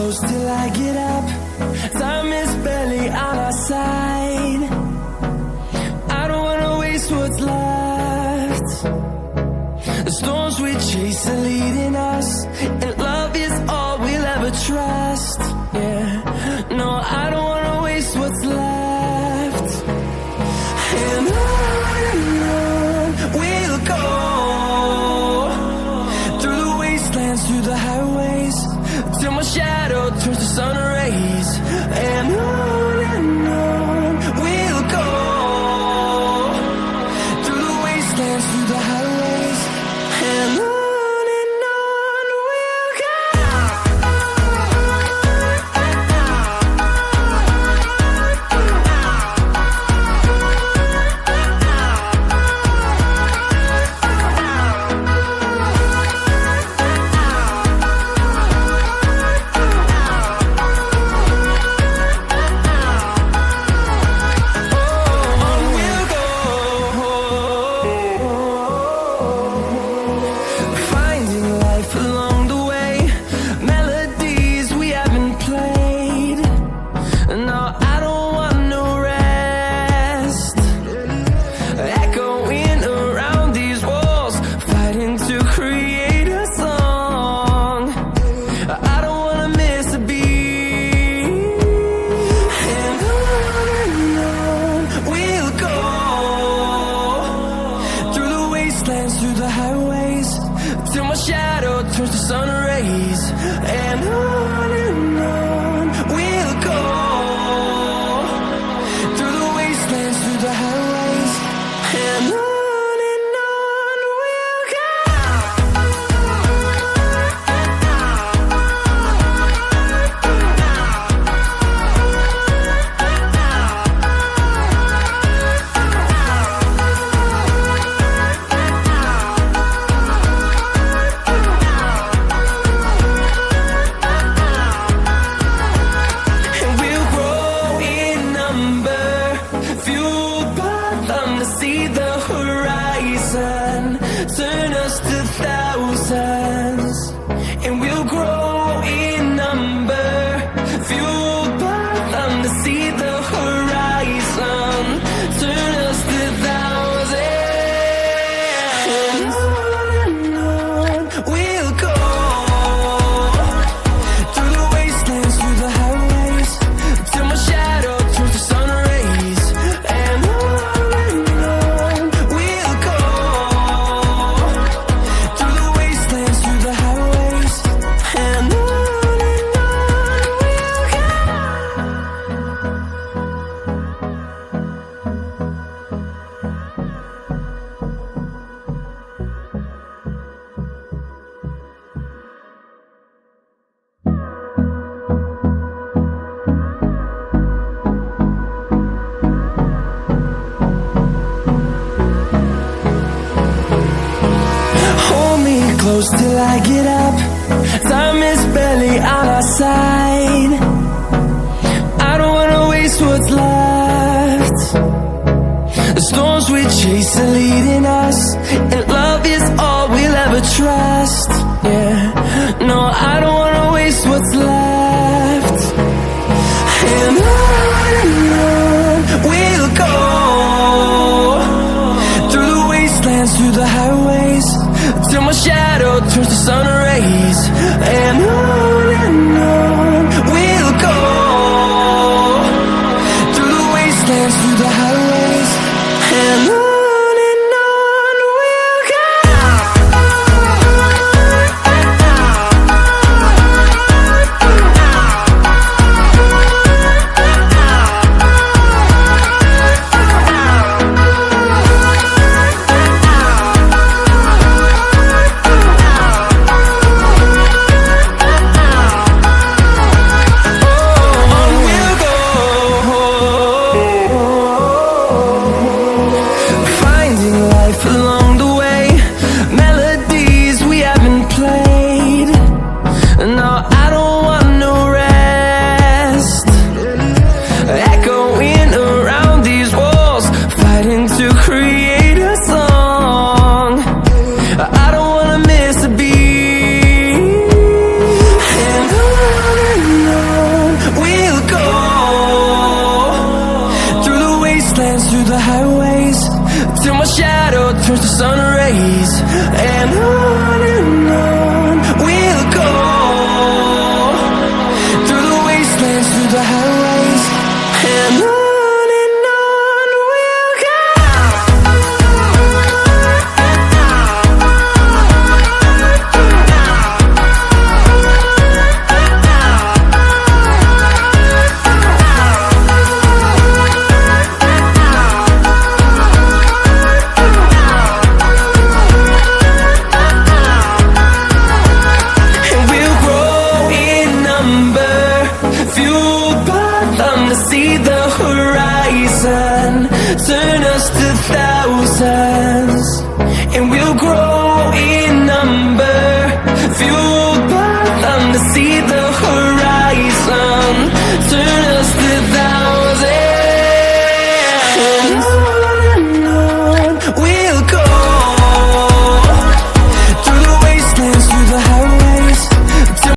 close till I get up. Time is barely on our side. I don't wanna waste what's left. The storms we chase are leading us, and love is all we'll ever trust. Yeah, no, I don't wanna waste what's left. And on we'll go, through the wastelands, through the highways, till my shadow turns to sun rays. And on we'll go, through the wastelands, through the highways, and on we'll go. Through the highways, till my shadow turns to sun rays. And on we'll go, through the wastelands, through the highways, and on we'll go. See the horizon, turn us to thousands, and we'll grow in number, fueled by them to see the horizon, turn us to thousands. And on we'll go, through the wastelands, through the highways, till my shadow turns to sun rays. And close till I get up. Time is barely on our side. I don't wanna waste what's left. The storms we chase are leading us, and love is all we'll ever trust. Yeah, no, I don't wanna waste what's left. And on we'll go, through the wastelands, through the highways, till my shadow turns to sun rays. And on we'll go, through the wastelands, through the highways, and on we'll go. shadow turns to sun rays, and on we'll go, through the wastelands, through the highways, and on we'll go. See the horizon turn us to thousands, and we'll grow